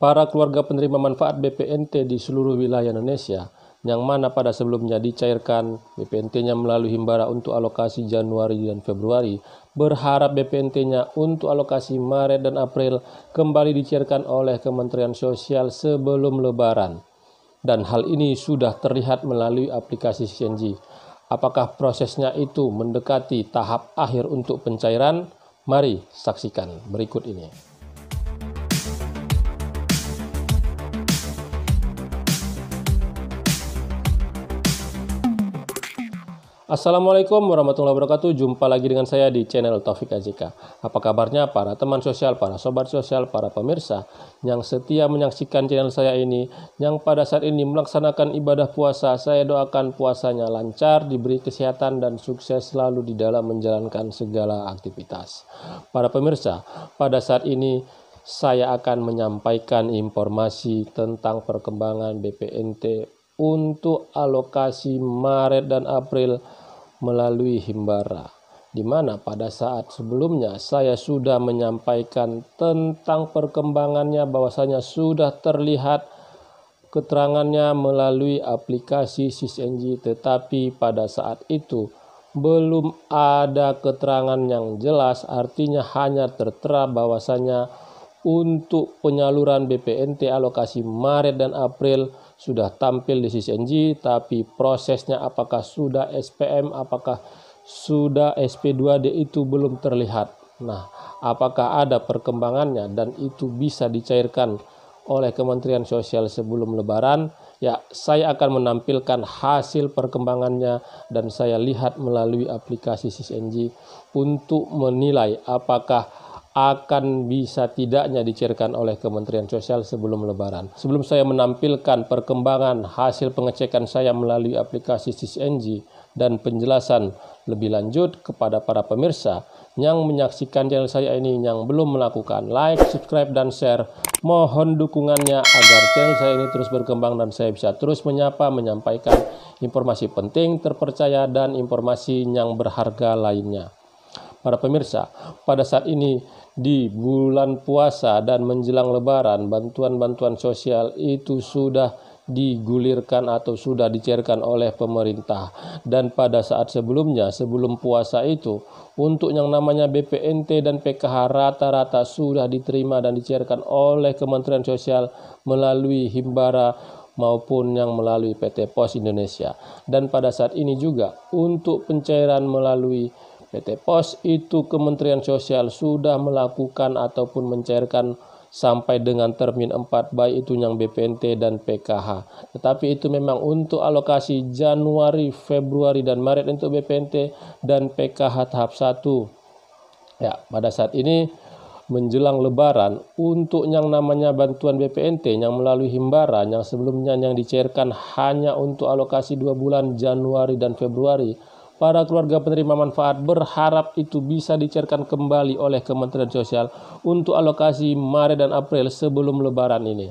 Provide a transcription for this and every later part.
Para keluarga penerima manfaat BPNT di seluruh wilayah Indonesia, yang mana pada sebelumnya dicairkan BPNT-nya melalui Himbara untuk alokasi Januari dan Februari, berharap BPNT-nya untuk alokasi Maret dan April kembali dicairkan oleh Kementerian Sosial sebelum Lebaran. Dan hal ini sudah terlihat melalui aplikasi CNG. Apakah prosesnya itu mendekati tahap akhir untuk pencairan? Mari saksikan berikut ini. Assalamualaikum warahmatullahi wabarakatuh. Jumpa lagi dengan saya di channel Taufik AJK. Apa kabarnya para teman sosial, para sobat sosial, para pemirsa yang setia menyaksikan channel saya ini, yang pada saat ini melaksanakan ibadah puasa. Saya doakan puasanya lancar, diberi kesehatan dan sukses selalu di dalam menjalankan segala aktivitas. Para pemirsa, pada saat ini saya akan menyampaikan informasi tentang perkembangan BPNT untuk alokasi Maret dan April melalui Himbara, di mana pada saat sebelumnya saya sudah menyampaikan tentang perkembangannya, bahwasanya sudah terlihat keterangannya melalui aplikasi CNG, tetapi pada saat itu belum ada keterangan yang jelas, artinya hanya tertera bahwasanya untuk penyaluran BPNT alokasi Maret dan April sudah tampil di CNG, tapi prosesnya apakah sudah SPM, apakah sudah SP2D itu belum terlihat. Nah, apakah ada perkembangannya dan itu bisa dicairkan oleh Kementerian Sosial sebelum Lebaran? Ya, saya akan menampilkan hasil perkembangannya dan saya lihat melalui aplikasi CNG untuk menilai apakah akan bisa tidaknya dicairkan oleh Kementerian Sosial sebelum Lebaran. Sebelum saya menampilkan perkembangan hasil pengecekan saya melalui aplikasi CNG dan penjelasan lebih lanjut kepada para pemirsa yang menyaksikan channel saya ini yang belum melakukan like, subscribe, dan share, mohon dukungannya agar channel saya ini terus berkembang dan saya bisa terus menyampaikan informasi penting, terpercaya, dan informasi yang berharga lainnya. Para pemirsa, pada saat ini di bulan puasa dan menjelang Lebaran, bantuan-bantuan sosial itu sudah digulirkan atau sudah dicairkan oleh pemerintah. Dan pada saat sebelumnya, sebelum puasa itu, untuk yang namanya BPNT dan PKH rata-rata sudah diterima dan dicairkan oleh Kementerian Sosial melalui Himbara maupun yang melalui PT Pos Indonesia. Dan pada saat ini juga untuk pencairan melalui PT Pos itu Kementerian Sosial sudah melakukan ataupun mencairkan sampai dengan termin 4, baik itu yang BPNT dan PKH. Tetapi itu memang untuk alokasi Januari, Februari, dan Maret untuk BPNT dan PKH tahap 1. Ya, pada saat ini menjelang Lebaran untuk yang namanya bantuan BPNT yang melalui Himbara yang sebelumnya yang dicairkan hanya untuk alokasi 2 bulan Januari dan Februari, para keluarga penerima manfaat berharap itu bisa dicairkan kembali oleh Kementerian Sosial untuk alokasi Maret dan April sebelum Lebaran ini.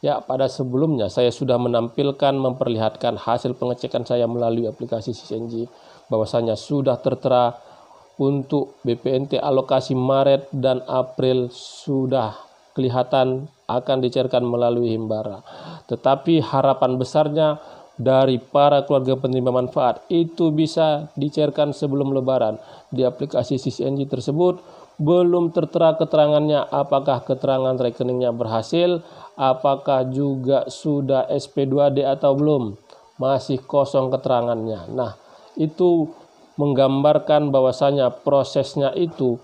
Ya, pada sebelumnya saya sudah menampilkan memperlihatkan hasil pengecekan saya melalui aplikasi CNG, bahwasanya sudah tertera untuk BPNT alokasi Maret dan April sudah kelihatan akan dicairkan melalui Himbara. Tetapi harapan besarnya dari para keluarga penerima manfaat itu bisa dicairkan sebelum Lebaran. Di aplikasi CNG tersebut belum tertera keterangannya, apakah keterangan rekeningnya berhasil, apakah juga sudah SP2D atau belum, masih kosong keterangannya. Nah, itu menggambarkan bahwasanya prosesnya itu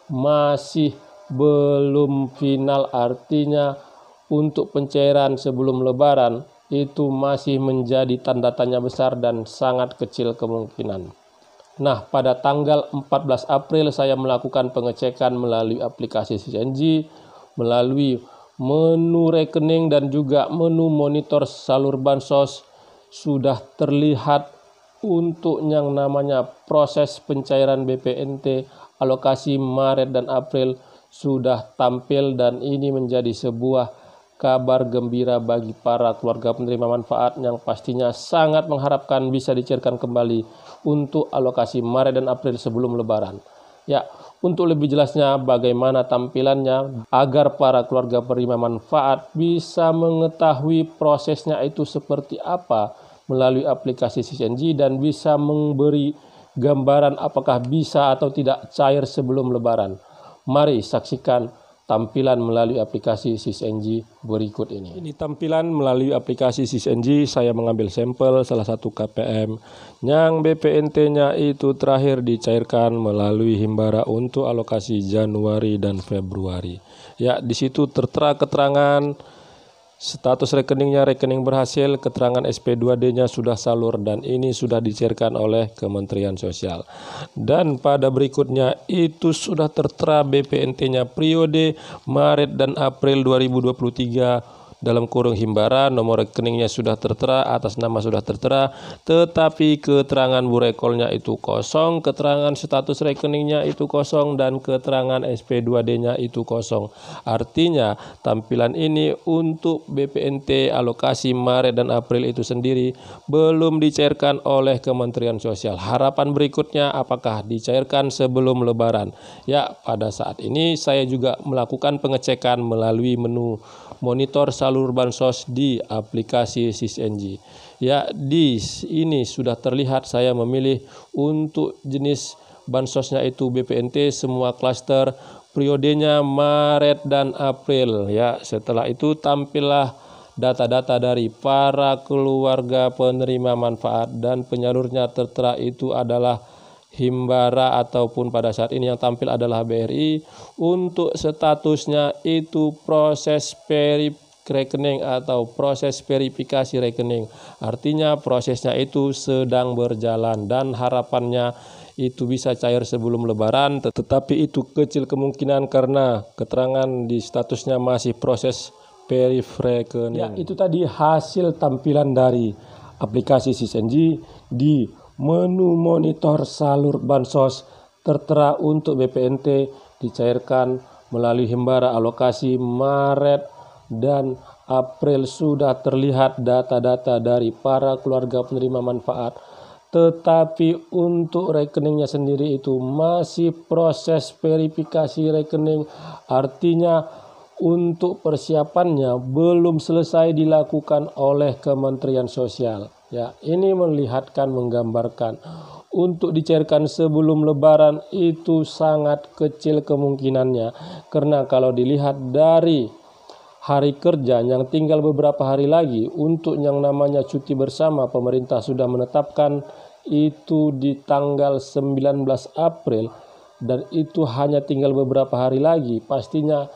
masih belum final, artinya untuk pencairan sebelum Lebaran itu masih menjadi tanda tanya besar dan sangat kecil kemungkinan. Nah, pada tanggal 14 April saya melakukan pengecekan melalui aplikasi CNG, melalui menu rekening dan juga menu monitor salur bansos, sudah terlihat untuk yang namanya proses pencairan BPNT alokasi Maret dan April sudah tampil, dan ini menjadi sebuah kabar gembira bagi para keluarga penerima manfaat yang pastinya sangat mengharapkan bisa dicairkan kembali untuk alokasi Maret dan April sebelum Lebaran. Ya, untuk lebih jelasnya bagaimana tampilannya agar para keluarga penerima manfaat bisa mengetahui prosesnya itu seperti apa melalui aplikasi SysNG dan bisa memberi gambaran apakah bisa atau tidak cair sebelum lebaran. Mari saksikan tampilan melalui aplikasi SysNG berikut ini. Ini tampilan melalui aplikasi SysNG. Saya mengambil sampel salah satu KPM yang BPNT-nya itu terakhir dicairkan melalui Himbara untuk alokasi Januari dan Februari. Ya, di situ tertera keterangan status rekeningnya rekening berhasil, keterangan SP2D-nya sudah salur dan ini sudah dicairkan oleh Kementerian Sosial. Dan pada berikutnya itu sudah tertera BPNT-nya periode Maret dan April 2023 dalam kurung Himbara, nomor rekeningnya sudah tertera, atas nama sudah tertera, tetapi keterangan burekolnya itu kosong, keterangan status rekeningnya itu kosong, dan keterangan SP2D-nya itu kosong. Artinya tampilan ini untuk BPNT alokasi Maret dan April itu sendiri belum dicairkan oleh Kementerian Sosial. Harapan berikutnya apakah dicairkan sebelum Lebaran? Ya, pada saat ini saya juga melakukan pengecekan melalui menu monitor salur bansos di aplikasi SysNG. Ya, di ini sudah terlihat saya memilih untuk jenis bansosnya itu BPNT semua klaster, periodenya Maret dan April. Ya, setelah itu tampillah data-data dari para keluarga penerima manfaat dan penyalurnya tertera itu adalah Himbara ataupun pada saat ini yang tampil adalah BRI. Untuk statusnya itu proses rekening atau proses verifikasi rekening. Artinya prosesnya itu sedang berjalan dan harapannya itu bisa cair sebelum Lebaran, tetapi itu kecil kemungkinan karena keterangan di statusnya masih proses verif rekening. Ya, itu tadi hasil tampilan dari aplikasi SysNG. Di menu monitor salur bansos tertera untuk BPNT dicairkan melalui Himbara alokasi Maret dan April sudah terlihat data-data dari para keluarga penerima manfaat, tetapi untuk rekeningnya sendiri itu masih proses verifikasi rekening. Artinya untuk persiapannya belum selesai dilakukan oleh Kementerian Sosial. Ya, ini menggambarkan untuk dicairkan sebelum Lebaran itu sangat kecil kemungkinannya, karena kalau dilihat dari hari kerja yang tinggal beberapa hari lagi untuk yang namanya cuti bersama, pemerintah sudah menetapkan itu di tanggal 19 April dan itu hanya tinggal beberapa hari lagi. Pastinya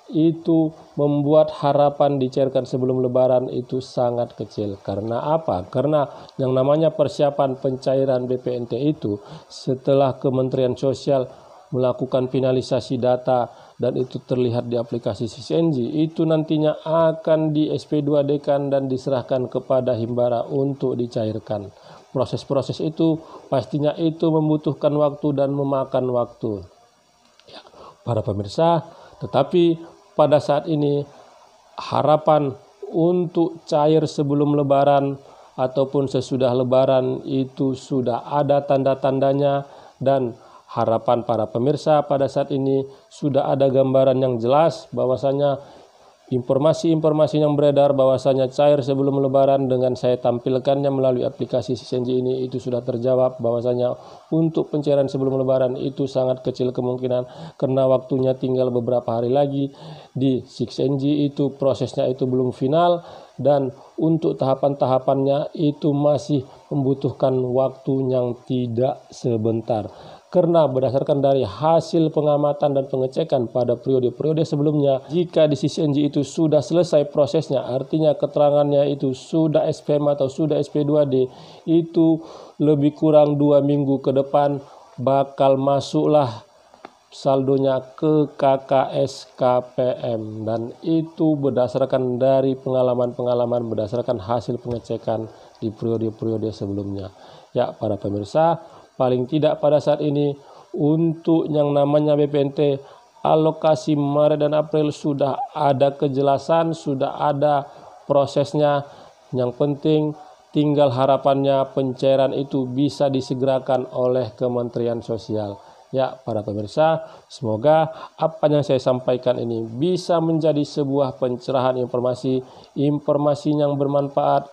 itu membuat harapan dicairkan sebelum Lebaran itu sangat kecil. Karena apa? Karena yang namanya persiapan pencairan BPNT itu setelah Kementerian Sosial melakukan finalisasi data dan itu terlihat di aplikasi SysNG, itu nantinya akan di SP2D-kan dan diserahkan kepada Himbara untuk dicairkan. Proses-proses itu pastinya itu membutuhkan waktu dan memakan waktu. Ya, para pemirsa, tetapi pada saat ini harapan untuk cair sebelum Lebaran ataupun sesudah Lebaran itu sudah ada tanda-tandanya, dan harapan para pemirsa pada saat ini sudah ada gambaran yang jelas bahwasanya informasi-informasi yang beredar bahwasanya cair sebelum Lebaran dengan saya tampilkannya melalui aplikasi SysNG ini itu sudah terjawab bahwasanya untuk pencairan sebelum Lebaran itu sangat kecil kemungkinan karena waktunya tinggal beberapa hari lagi. Di SysNG itu prosesnya itu belum final dan untuk tahapan-tahapannya itu masih membutuhkan waktu yang tidak sebentar. Karena berdasarkan dari hasil pengamatan dan pengecekan pada periode-periode sebelumnya, jika di SysNG itu sudah selesai prosesnya, artinya keterangannya itu sudah SPM atau sudah SP2D, itu lebih kurang 2 minggu ke depan bakal masuklah saldonya ke KKS KPM, dan itu berdasarkan dari pengalaman-pengalaman, berdasarkan hasil pengecekan di periode-periode sebelumnya. Ya, para pemirsa, paling tidak pada saat ini untuk yang namanya BPNT alokasi Maret dan April sudah ada kejelasan, sudah ada prosesnya. Yang penting tinggal harapannya pencairan itu bisa disegerakan oleh Kementerian Sosial. Ya, para pemirsa, semoga apa yang saya sampaikan ini bisa menjadi sebuah pencerahan informasi yang bermanfaat,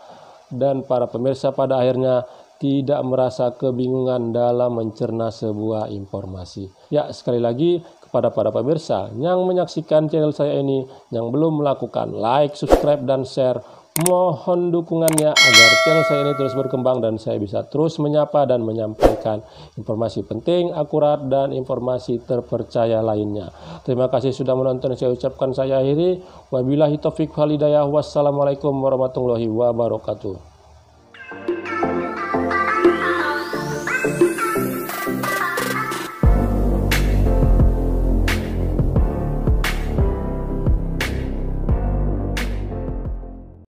dan para pemirsa pada akhirnya tidak merasa kebingungan dalam mencerna sebuah informasi. Ya, sekali lagi kepada para pemirsa yang menyaksikan channel saya ini, yang belum melakukan like, subscribe, dan share, mohon dukungannya agar channel saya ini terus berkembang dan saya bisa terus menyapa dan menyampaikan informasi penting, akurat, dan informasi terpercaya lainnya. Terima kasih sudah menonton. Saya ucapkan saya akhiri. Wabillahi taufiq wal hidayah. Wassalamualaikum warahmatullahi wabarakatuh.